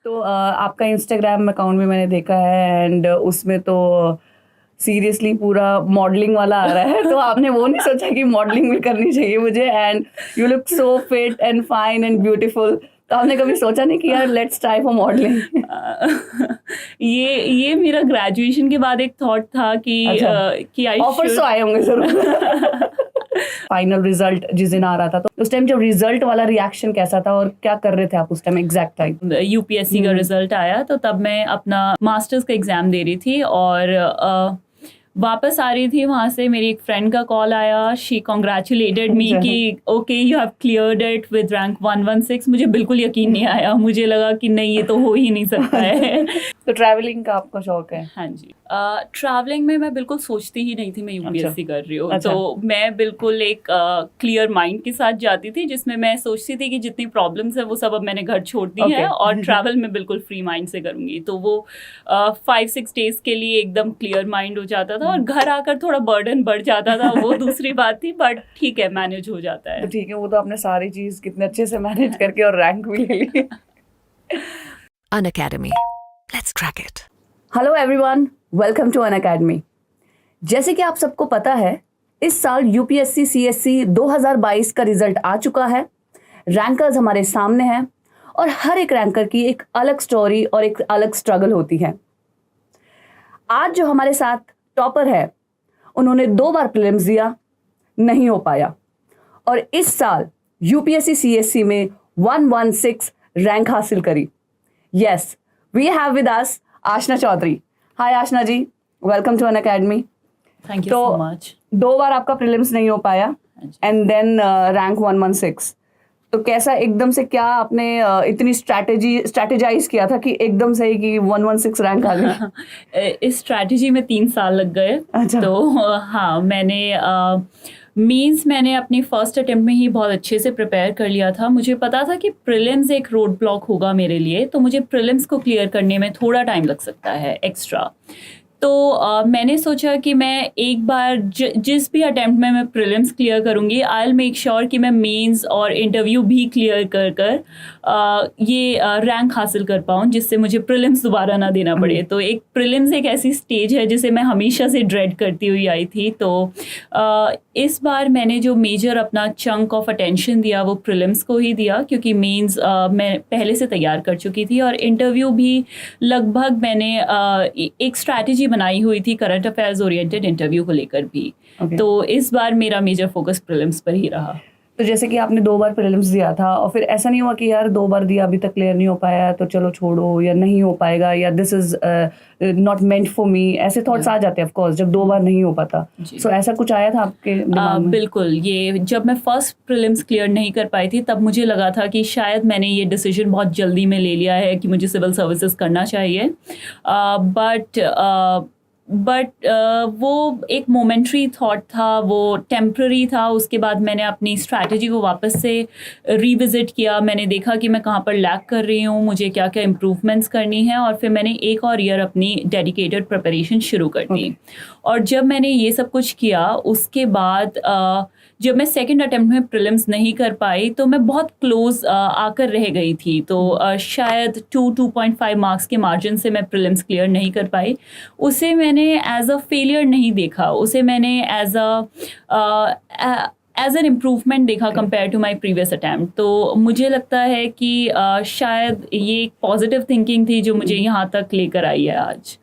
तो आपका Instagram account भी मैंने देखा है एंड उसमें तो सीरियसली पूरा मॉडलिंग वाला आ रहा है, तो आपने वो नहीं सोचा कि मॉडलिंग भी करनी चाहिए मुझे? And you look so fit and fine and beautiful, तो आपने कभी सोचा नहीं कि यार लेट्स ट्राई फॉर मॉडलिंग? ये मेरा ग्रेजुएशन के बाद एक थॉट था कि आई ऑफर्स तो आए होंगे जरूर। फाइनल रिजल्ट जिस दिन आ रहा था, तो उस टाइम जब रिजल्ट वाला रिएक्शन कैसा था और क्या कर रहे थे आप उस टाइम एग्जैक्ट टाइम? यूपीएससी का रिजल्ट आया तो तब मैं अपना मास्टर्स का एग्जाम दे रही थी और वापस आ रही थी वहाँ से, मेरी एक फ्रेंड का कॉल आया, शी कॉन्ग्रेचुलेटेड मी कि okay you have cleared it with rank 116। मुझे बिल्कुल यकीन नहीं आया, मुझे लगा कि नहीं ये तो हो ही नहीं सकता है। तो ट्रैवलिंग का आपको शौक है? हाँ जी, ट्रैवलिंग में मैं बिल्कुल सोचती ही नहीं थी मैं यूपीएससी कर रही हूँ। तो मैं बिल्कुल एक क्लियर माइंड के साथ जाती थी, जिसमें मैं सोचती थी कि जितनी प्रॉब्लम्स है वो सब अब मैंने घर छोड़ दी है और ट्रैवल में बिल्कुल फ्री माइंड से करूँगी। तो वो 5-6 डेज के लिए एकदम क्लियर माइंड हो जाता था और घर आकर थोड़ा बर्डन बढ़ जाता था, वो दूसरी बात थी, बट ठीक है मैनेज हो जाता है। तो ठीक है, वो तो आपने सारी चीज कितने अच्छे से मैनेज करके और रैंक भी ले ली। Unacademy. Let's crack it. Hello everyone, welcome to Unacademy. जैसे कि आप सबको पता है, इस साल यूपीएससी सीएससी 2022 का रिजल्ट आ चुका है। रैंकर्स हमारे सामने हैं और हर एक रैंकर की एक अलग स्टोरी और एक अलग स्ट्रगल होती है। आज जो हमारे साथ टॉपर है, उन्होंने 2 बार प्रीलिम्स दिया, नहीं हो पाया, और इस साल यूपीएससी सीएससी में 116 रैंक हासिल करी। Yes, we have with us Aashna Chaudhary. Hi Aashna ji, welcome to Unacademy. Thank you so much. 2 बार आपका प्रीलिम्स नहीं हो पाया एंड देन रैंक 116, तो कैसा एकदम से, क्या आपने इतनी स्ट्रैटेजाइज किया था कि एकदम से ही कि 116 रैंक आ गई? इस स्ट्रैटेजी में 3 साल लग गए। अच्छा। तो हाँ, मैंने अपनी फर्स्ट अटेम्प्ट में ही बहुत अच्छे से प्रिपेयर कर लिया था। मुझे पता था कि प्रीलिम्स एक रोड ब्लॉक होगा मेरे लिए, तो मुझे प्रीलिम्स को क्लियर करने में थोड़ा टाइम लग सकता है एक्स्ट्रा। तो मैंने सोचा कि मैं एक बार जिस भी अटेम्प्ट में मैं प्रीलिम्स क्लियर करूँगी, आई विल मेक श्योर कि मैं मेंस और इंटरव्यू भी क्लियर कर ये रैंक हासिल कर पाऊँ, जिससे मुझे प्रीलिम्स दोबारा ना देना पड़े। तो एक प्रीलिम्स एक ऐसी स्टेज है जिसे मैं हमेशा से ड्रेड करती हुई आई थी। तो इस बार मैंने जो मेजर अपना चंक ऑफ अटेंशन दिया वो प्रीलिम्स को ही दिया, क्योंकि मेंस मैं पहले से तैयार कर चुकी थी और इंटरव्यू भी लगभग मैंने एक स्ट्रैटेजी बनाई हुई थी करंट अफेयर्स ओरिएंटेड इंटरव्यू को लेकर भी। तो इस बार मेरा मेजर फोकस प्रीलिम्स पर ही रहा। तो जैसे कि आपने 2 बार प्रीलिम्स दिया था और फिर ऐसा नहीं हुआ कि यार 2 बार दिया अभी तक क्लियर नहीं हो पाया तो चलो छोड़ो, या नहीं हो पाएगा, या this is not meant for me, ऐसे थॉट्स आ जाते हैं ऑफ कोर्स जब 2 बार नहीं हो पाता। सो ऐसा कुछ आया था आपके दिमाग में? बिल्कुल, ये जब मैं फर्स्ट प्रीलिम्स क्लियर नहीं कर पाई थी तब मुझे लगा था कि शायद मैंने ये डिसीजन बहुत जल्दी में ले लिया है कि मुझे सिविल सर्विसेज करना चाहिए। बट वो एक मोमेंट्री थॉट था, वो टेम्प्ररी था। उसके बाद मैंने अपनी स्ट्रैटेजी को वापस से रिविज़िट किया, मैंने देखा कि मैं कहाँ पर लैक कर रही हूँ, मुझे क्या क्या इम्प्रूवमेंट्स करनी है, और फिर मैंने एक और ईयर अपनी डेडिकेटेड प्रिपरेशन शुरू कर दी। और जब मैंने ये सब कुछ किया उसके बाद जब मैं सेकंड अटेम्प्ट में प्रीलिम्स नहीं कर पाई तो मैं बहुत क्लोज आकर रह गई थी। तो शायद 2.5 मार्क्स के मार्जिन से मैं प्रीलिम्स क्लियर नहीं कर पाई। उसे मैंने एज अ फेलियर नहीं देखा, उसे मैंने एज एन इम्प्रूवमेंट देखा compare to my previous attempt. तो मुझे लगता है कि शायद ये एक पॉजिटिव थिंकिंग थी जो मुझे यहाँ तक लेकर आई है आज।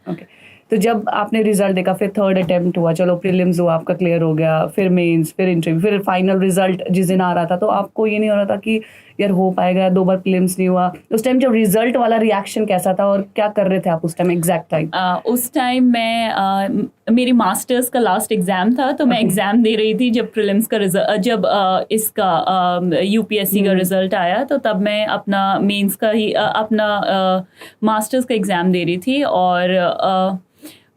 तो जब आपने रिजल्ट देखा, फिर थर्ड अटेम्प्ट हुआ, चलो प्रीलिम्स हुआ, आपका क्लियर हो गया, फिर मेंस, फिर इंटरव्यू, फिर फाइनल रिजल्ट जिस दिन आ रहा था, तो आपको ये नहीं हो रहा था कि यार हो पाएगा? 2 बार प्रीलिम्स नहीं हुआ, उस टाइम जब रिजल्ट वाला रिएक्शन कैसा था और क्या कर रहे थे आप उस टाइम एग्जैक्ट टाइम? उस टाइम मैं मेरी मास्टर्स का लास्ट एग्जाम था, तो मैं एग्जाम दे रही थी जब प्रीलिम्स का रिजल्ट, जब इसका यूपीएससी का रिजल्ट आया, तो तब मैं अपना मेंस का ही अपना मास्टर्स का एग्जाम दे रही थी। और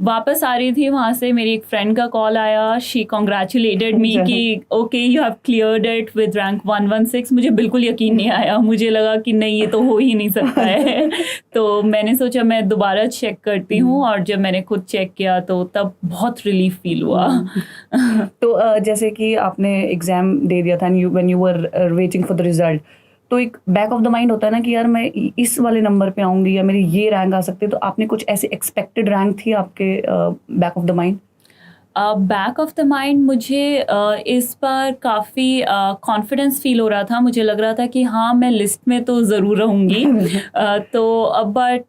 वापस आ रही थी वहाँ से, मेरी एक फ्रेंड का कॉल आया, शी कॉन्ग्रेचुलेटेड मी कि okay you have cleared it with rank 116। मुझे बिल्कुल यकीन नहीं आया, मुझे लगा कि नहीं ये तो हो ही नहीं सकता है। तो मैंने सोचा मैं दोबारा चेक करती हूँ, और जब मैंने खुद चेक किया तो तब बहुत रिलीफ फील हुआ। तो जैसे कि आपने एग्जाम दे दिया था, when you were waiting for the result, तो एक बैक ऑफ द माइंड होता है ना कि यार मैं इस वाले नंबर पे आऊंगी या मेरी ये रैंक आ सकती है, तो आपने कुछ ऐसी एक्सपेक्टेड रैंक थी आपके back of the mind? Back of the mind मुझे इस बार काफ़ी कॉन्फिडेंस फील हो रहा था। मुझे लग रहा था कि हाँ, मैं लिस्ट में तो ज़रूर रहूँगी। बट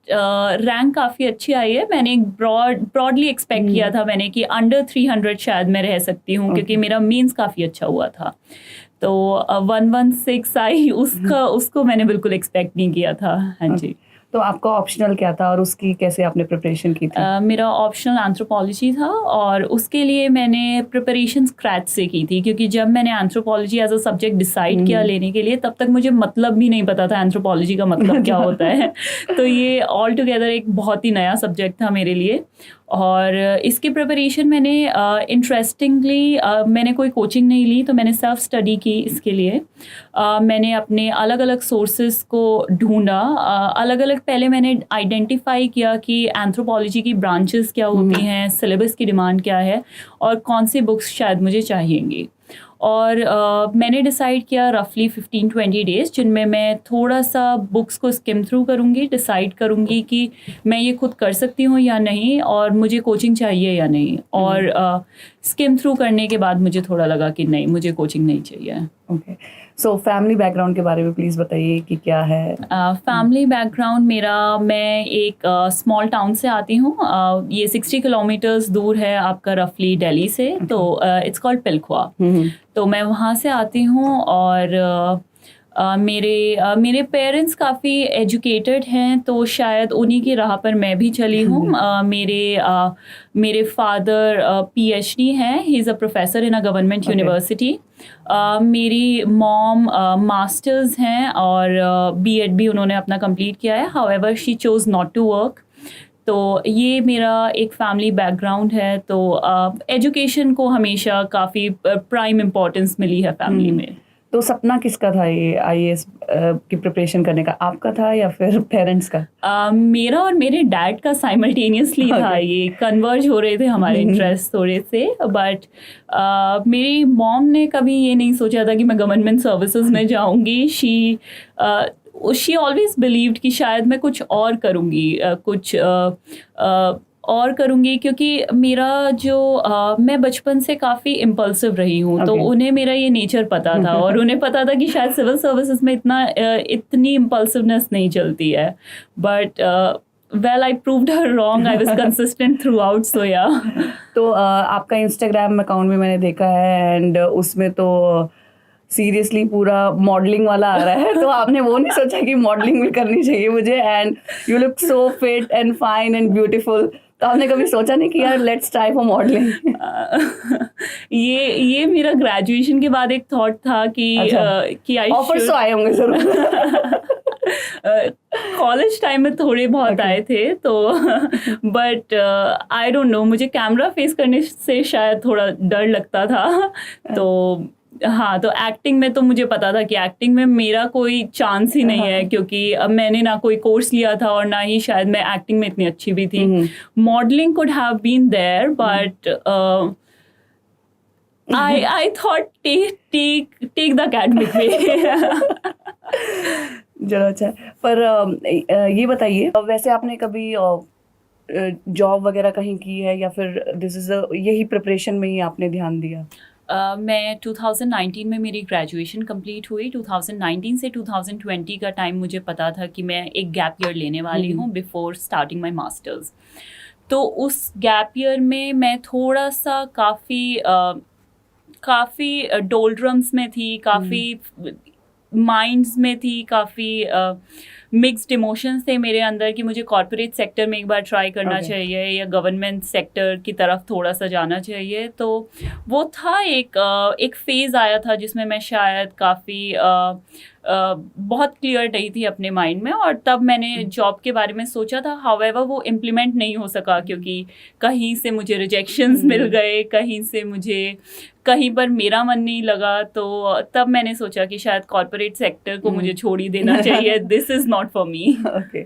रैंक काफ़ी अच्छी आई है। मैंने एक ब्रॉडली एक्सपेक्ट किया था मैंने कि अंडर 300 शायद मैं रह सकती हूँ, क्योंकि मेरा मीन्स काफ़ी अच्छा हुआ था। तो 116 आई, उसको मैंने बिल्कुल एक्सपेक्ट नहीं किया था। हाँ जी। तो आपका ऑप्शनल क्या था और उसकी कैसे आपने प्रिपरेशन की थी? मेरा ऑप्शनल एंथ्रोपोलॉजी था और उसके लिए मैंने प्रिपरेशन स्क्रैच से की थी, क्योंकि जब मैंने anthropology as a subject decide किया लेने के लिए, तब तक मुझे मतलब भी नहीं पता था एंथ्रोपोलॉजी का मतलब क्या होता है। तो ये ऑल टुगेदर एक बहुत ही नया सब्जेक्ट था मेरे लिए। और इसकी प्रिपरेशन मैंने इंटरेस्टिंगली मैंने कोई कोचिंग नहीं ली, तो मैंने सेल्फ स्टडी की इसके लिए। मैंने अपने अलग अलग सोर्सेस को ढूंढा, अलग अलग पहले मैंने आइडेंटिफाई किया कि एंथ्रोपोलॉजी की ब्रांचेस क्या होती हैं, सिलेबस की डिमांड क्या है और कौन सी बुक्स शायद मुझे चाहिएंगी। और मैंने डिसाइड किया रफली 15-20 डेज़, जिनमें मैं थोड़ा सा बुक्स को स्किम थ्रू करूँगी, डिसाइड करूँगी कि मैं ये खुद कर सकती हूँ या नहीं, और मुझे कोचिंग चाहिए या नहीं। और स्किम थ्रू करने के बाद मुझे थोड़ा लगा कि नहीं, मुझे कोचिंग नहीं चाहिए। ओके, सो फैमिली बैकग्राउंड के बारे में प्लीज़ बताइए कि क्या है? फैमिली बैकग्राउंड मेरा, मैं एक स्मॉल टाउन से आती हूँ। ये 60 किलोमीटर्स दूर है आपका रफली दिल्ली से। तो इट्स कॉल्ड पिलखुआ। तो मैं वहाँ से आती हूँ और मेरे पेरेंट्स काफ़ी एजुकेटेड हैं, तो शायद उन्हीं की राह पर मैं भी चली हूँ। मेरे फादर PhD हैं, he is a professor in a government university. मेरी मॉम मास्टर्स हैं और B.Ed भी उन्होंने अपना कंप्लीट किया है। However she chose not to work. तो ये मेरा एक फैमिली बैकग्राउंड है। तो एजुकेशन को हमेशा काफ़ी प्राइम इम्पोर्टेंस मिली है फैमिली में। तो सपना किसका था ये IAS की प्रिपरेशन करने का, आपका था या फिर पेरेंट्स का? मेरा और मेरे डैड का साइमल्टेनियसली था। ये कन्वर्ज हो रहे थे हमारे इंटरेस्ट थोड़े से। बट मेरी मॉम ने कभी ये नहीं सोचा था कि मैं गवर्नमेंट सर्विसेज में जाऊंगी। शी ऑलवेज बिलीव्ड कि शायद मैं कुछ और करूँगी, और करूँगी, क्योंकि मेरा मैं बचपन से काफ़ी इम्पल्सिव रही हूँ। तो उन्हें मेरा ये नेचर पता था और उन्हें पता था कि शायद सिविल सर्विसेज में इतनी इम्पल्सिवनेस नहीं चलती है। But I proved her wrong. I was consistent throughout, so yeah. तो आपका इंस्टाग्राम अकाउंट में मैंने देखा है एंड उसमें तो सीरियसली पूरा मॉडलिंग वाला आ रहा है। तो आपने वो नहीं सोचा कि मॉडलिंग भी करनी चाहिए मुझे? And you look so fit and fine and beautiful. तो आपने कभी सोचा नहीं कि यार लेट्स ट्राई फॉर मॉडलिंग? ये मेरा ग्रेजुएशन के बाद एक थॉट था कि ऑफर्स तो आए होंगे जरूर। कॉलेज टाइम में थोड़े बहुत आए थे। तो बट आई डोंट नो, मुझे कैमरा फेस करने से शायद थोड़ा डर लगता था। तो हाँ, तो एक्टिंग में तो मुझे पता था कि एक्टिंग में मेरा कोई चांस ही नहीं है, क्योंकि अब मैंने ना कोई कोर्स लिया था और ना ही शायद मैं एक्टिंग में इतनी अच्छी भी थी। Modelling could have been there, but I thought take the academic way. चलो अच्छा है। पर ये बताइए, वैसे आपने कभी जॉब वगैरह कहीं की है या फिर यही प्रिपरेशन में ही आपने ध्यान दिया? मैं 2019 में मेरी ग्रेजुएशन कंप्लीट हुई। 2019 से 2020 का टाइम मुझे पता था कि मैं एक गैप ईयर लेने वाली हूँ बिफोर स्टार्टिंग माय मास्टर्स। तो उस गैप ईयर में मैं थोड़ा सा काफ़ी डोल्ड्रम्स में थी, काफ़ी माइंड्स में थी, काफ़ी मिक्स्ड इमोशंस थे मेरे अंदर कि मुझे कॉर्पोरेट सेक्टर में एक बार ट्राई करना चाहिए या गवर्नमेंट सेक्टर की तरफ थोड़ा सा जाना चाहिए। तो वो था एक फेज़ आया था जिसमें मैं शायद काफ़ी बहुत क्लियर नहीं थी अपने माइंड में, और तब मैंने जॉब के बारे में सोचा था। हाउएवर वो इम्प्लीमेंट नहीं हो सका, क्योंकि कहीं से मुझे रिजेक्शंस मिल गए, कहीं पर मेरा मन नहीं लगा। तो तब मैंने सोचा कि शायद कॉर्पोरेट सेक्टर को मुझे छोड़ ही देना चाहिए। This is not for me. Okay.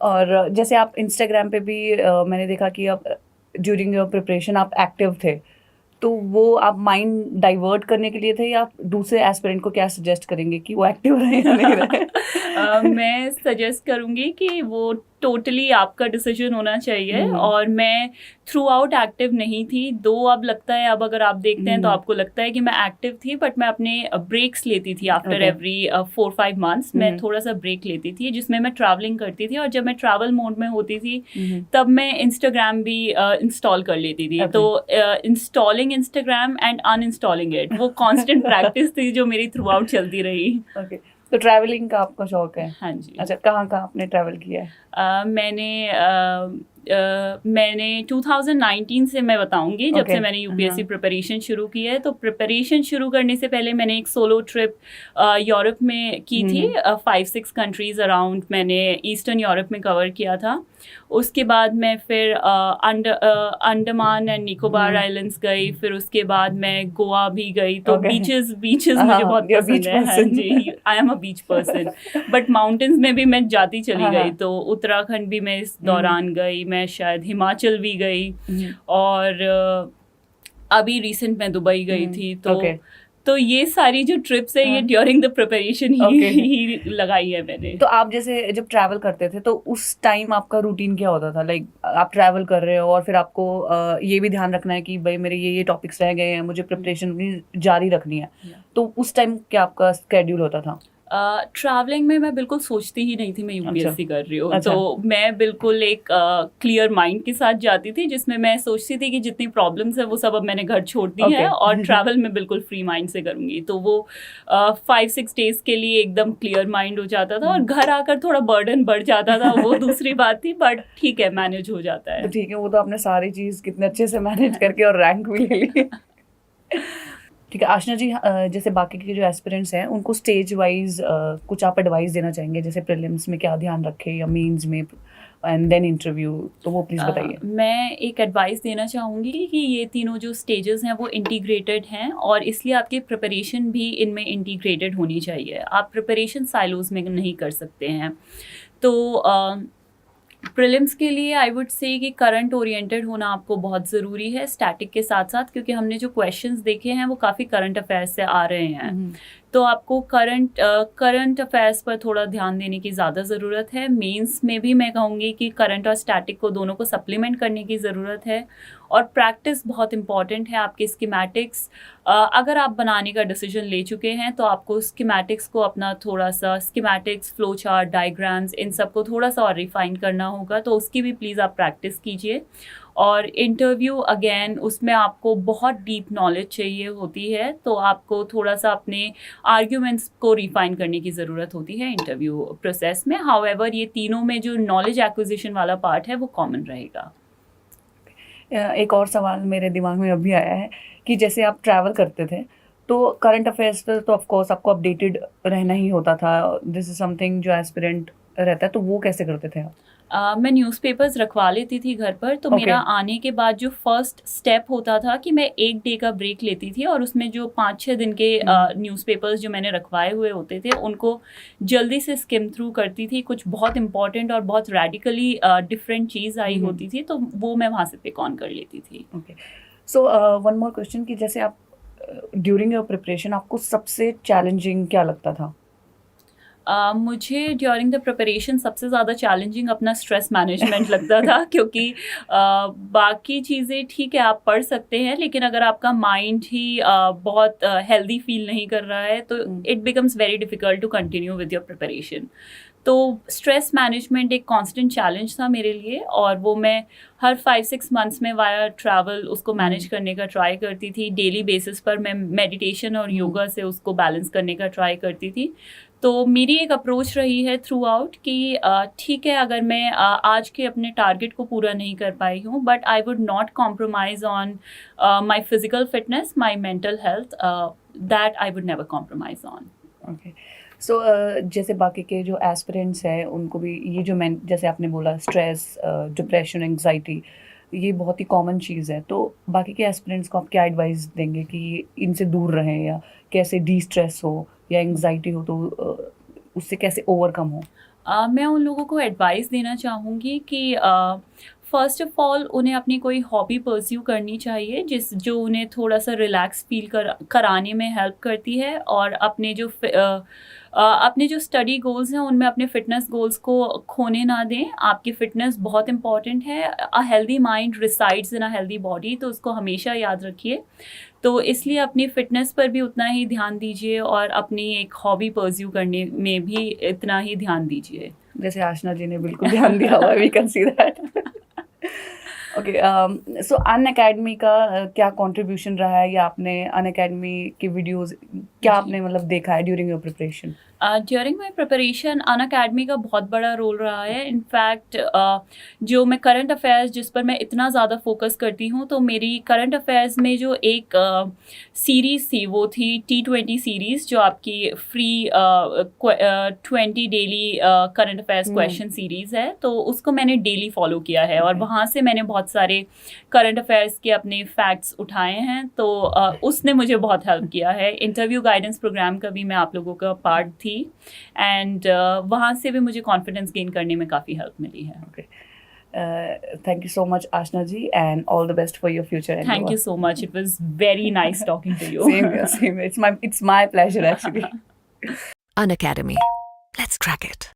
और जैसे आप इंस्टाग्राम पे भी मैंने देखा कि आप ड्यूरिंग योर प्रिपरेशन आप एक्टिव थे, तो वो आप माइंड डाइवर्ट करने के लिए थे, या आप दूसरे एस्पिरेंट को क्या सजेस्ट करेंगे कि वो एक्टिव रहे या नहीं रहे? मैं सजेस्ट करूंगी कि वो टोटली आपका डिसीजन होना चाहिए। और मैं थ्रू आउट एक्टिव नहीं थी, दो अब लगता है, अब अगर आप देखते हैं तो आपको लगता है कि मैं एक्टिव थी, बट मैं अपने ब्रेक्स लेती थी आफ्टर एवरी 4-5 मंथ्स। मैं थोड़ा सा ब्रेक लेती थी जिसमें मैं ट्रैवलिंग करती थी, और जब मैं ट्रैवल मोड में होती थी तब मैं इंस्टाग्राम भी इंस्टॉल कर लेती थी। तो इंस्टॉलिंग इंस्टाग्राम एंड अनइंस्टॉलिंग इट, वो कांस्टेंट प्रैक्टिस थी जो मेरी थ्रू आउट चलती रही। ओके, तो ट्रैवलिंग का आपका शौक है? हाँ जी। अच्छा, कहाँ कहाँ आपने ट्रैवल किया है? मैंने 2019 से मैं बताऊंगी, जब Okay. से मैंने यूपीएससी प्रिपरेशन शुरू की है। तो प्रिपरेशन शुरू करने से पहले मैंने एक सोलो ट्रिप यूरोप में की थी। 5-6 कंट्रीज अराउंड मैंने ईस्टर्न यूरोप में कवर किया था। उसके बाद मैं फिर अंडमान एंड निकोबार आइलैंड्स गई, फिर उसके बाद मैं गोवा भी गई। तो बीचेस मुझे बहुत पसंद है। हाँ जी, I am a beach person, but mountains में भी मैं जाती चली गई। तो उत्तराखंड भी मैं इस दौरान गई, मैं शायद हिमाचल भी गई, और अभी रिसेंट में दुबई गई थी। तो ये सारी जो ट्रिप्स है ये ड्यूरिंग द प्रिपरेशन ही लगाई है मैंने। तो आप जैसे जब ट्रैवल करते थे तो उस टाइम आपका रूटीन क्या होता था? लाइक आप ट्रैवल कर रहे हो और फिर आपको ये भी ध्यान रखना है कि भाई मेरे ये टॉपिक्स रह गए हैं, मुझे प्रिपरेशन अपनी जारी रखनी है, तो उस टाइम क्या आपका स्केड्यूल होता था? ट्रैवलिंग में मैं बिल्कुल सोचती ही नहीं थी मैं यूपीएससी कर रही हूँ। अच्छा। तो मैं बिल्कुल एक क्लियर माइंड के साथ जाती थी, जिसमें मैं सोचती थी कि जितनी प्रॉब्लम्स है वो सब अब मैंने घर छोड़ दी है, और ट्रैवल में बिल्कुल फ्री माइंड से करूँगी। तो वो 5-6 डेज के लिए एकदम क्लियर माइंड हो जाता था, और घर आकर थोड़ा बर्डन बढ़ जाता था, वो दूसरी बात थी, बट ठीक है, मैनेज हो जाता है। तो ठीक है, वो तो आपने सारी चीज़ कितने अच्छे से मैनेज करके और रैंक भी ले ली। ठीक है आशना जी, जैसे बाकी के जो एस्पिरेंट्स हैं उनको स्टेज वाइज कुछ आप एडवाइस देना चाहेंगे, जैसे प्रीलिम्स में क्या ध्यान रखें या मेंस में एंड देन इंटरव्यू, तो वो प्लीज़ बताइए। मैं एक एडवाइस देना चाहूँगी कि ये तीनों जो स्टेजेस हैं वो इंटीग्रेटेड हैं, और इसलिए आपकी प्रिपरेशन भी इनमें इंटीग्रेटेड होनी चाहिए। आप प्रिपरेशन साइलोज में नहीं कर सकते हैं। तो प्रीलिम्स के लिए आई वुड से कि करंट ओरिएंटेड होना आपको बहुत ज़रूरी है, स्टैटिक के साथ साथ, क्योंकि हमने जो क्वेश्चंस देखे हैं वो काफ़ी करंट अफेयर्स से आ रहे हैं। तो आपको करंट अफेयर्स पर थोड़ा ध्यान देने की ज़्यादा ज़रूरत है। मेंस में भी मैं कहूँगी कि करंट और स्टैटिक को दोनों को सप्लीमेंट करने की ज़रूरत है, और प्रैक्टिस बहुत इंपॉर्टेंट है। आपके स्कीमेटिक्स अगर आप बनाने का डिसीजन ले चुके हैं तो आपको स्कीमेटिक्स को अपना थोड़ा सा स्कीमेटिक्स, फ्लो चार्ट, डायग्राम्स, इन सब को थोड़ा सा और रिफाइन करना होगा, तो उसकी भी प्लीज़ आप प्रैक्टिस कीजिए। और इंटरव्यू अगेन, उसमें आपको बहुत डीप नॉलेज चाहिए होती है, तो आपको थोड़ा सा अपने आर्ग्यूमेंट्स को रिफाइन करने की ज़रूरत होती है इंटरव्यू प्रोसेस में। हाउएवर ये तीनों में जो नॉलेज एक्विजिशन वाला पार्ट है वो कॉमन रहेगा। एक और सवाल मेरे दिमाग में अभी आया है कि जैसे आप ट्रैवल करते थे तो करंट अफेयर्स पर तो ऑफकोर्स आपको अपडेटेड रहना ही होता था, दिस इज समथिंग जो एस्पिरेंट रहता है, तो वो कैसे करते थे आप? मैं न्यूज़पेपर्स रखवा लेती थी घर पर। तो मेरा आने के बाद जो फर्स्ट स्टेप होता था कि मैं 1 डे का ब्रेक लेती थी, और उसमें जो 5-6 दिन के न्यूज़पेपर्स जो मैंने रखवाए हुए होते थे उनको जल्दी से स्किम थ्रू करती थी। कुछ बहुत इंपॉर्टेंट और बहुत रेडिकली डिफरेंट चीज़ आई होती थी, तो वो मैं वहाँ से पिक ऑन कर लेती थी। Okay, so one more question कि जैसे आप ड्यूरिंग योर प्रिपरेशन आपको सबसे चैलेंजिंग क्या लगता था? मुझे ड्यूरिंग द प्रिपरेशन सबसे ज़्यादा चैलेंजिंग अपना स्ट्रेस मैनेजमेंट लगता था, क्योंकि बाकी चीज़ें ठीक है आप पढ़ सकते हैं, लेकिन अगर आपका माइंड ही बहुत हेल्दी फील नहीं कर रहा है तो it becomes very difficult to continue with your preparation. तो स्ट्रेस मैनेजमेंट एक कांस्टेंट चैलेंज था मेरे लिए, और वो मैं हर 5-6 मंथ्स में वाया ट्रैवल उसको मैनेज करने का ट्राई करती थी। डेली बेसिस पर मैं मेडिटेशन और योगा से उसको बैलेंस करने का ट्राई करती थी। तो मेरी एक अप्रोच रही है थ्रू आउट कि ठीक है, अगर मैं आज के अपने टारगेट को पूरा नहीं कर पाई हूँ, but I would not compromise on my physical fitness, my mental health, that I would never compromise on. Okay, so जैसे बाकी के जो एस्पिरेंट्स हैं उनको भी ये जो मैं जैसे आपने बोला स्ट्रेस, डिप्रेशन, एंग्जाइटी, ये बहुत ही कॉमन चीज़ है, तो बाकी के एस्पिरेंट्स को आप क्या एडवाइस देंगे कि इनसे दूर रहें, या कैसे डी स्ट्रेस हो या एंग्जाइटी हो तो उससे कैसे ओवरकम हो? मैं उन लोगों को एडवाइस देना चाहूँगी कि फर्स्ट ऑफ ऑल उन्हें अपनी कोई हॉबी परस्यू करनी चाहिए जो उन्हें थोड़ा सा रिलैक्स फील कराने में हेल्प करती है, और अपने जो स्टडी गोल्स हैं उनमें अपने फिटनेस गोल्स को खोने ना दें। आपकी फिटनेस बहुत इंपॉर्टेंट है। A healthy mind resides in a healthy body, तो उसको हमेशा याद रखिए। तो इसलिए अपनी फिटनेस पर भी उतना ही ध्यान दीजिए और अपनी एक हॉबी परस्यू करने में भी इतना ही ध्यान दीजिए। जैसे आशना जी ने बिल्कुल ध्यान दिया हुआ है, we can see that. Okay, so Unacademy का क्या कंट्रीब्यूशन रहा है, या आपने अन अकेडमी की वीडियोस क्या आपने मतलब देखा है during your preparation? During my preparation Unacademy का बहुत बड़ा रोल रहा है। इनफैक्ट जो मैं करंट अफेयर्स जिस पर मैं इतना ज़्यादा फोकस करती हूँ, तो मेरी करंट अफेयर्स में जो एक सीरीज़ थी वो थी T20 सीरीज़, जो आपकी free 20 daily current affairs question series है। तो उसको मैंने डेली फॉलो किया है, और वहाँ से मैंने बहुत सारे करंट अफेयर्स के अपने फैक्ट्स उठाए हैं। तो उसने मुझे बहुत हेल्प किया है। इंटरव्यू गाइडेंस प्रोग्राम का भी मैं आप लोगों का पार्ट थी, एंड वहाँ से भी मुझे कॉन्फिडेंस गेन करने में काफ़ी हेल्प मिली है। Okay. Thank you so much, Ashna ji, and all the best for your future endeavor. Thank you so much. It was very nice talking to you. Same here, same here. It's my pleasure actually. Unacademy. Let's crack it.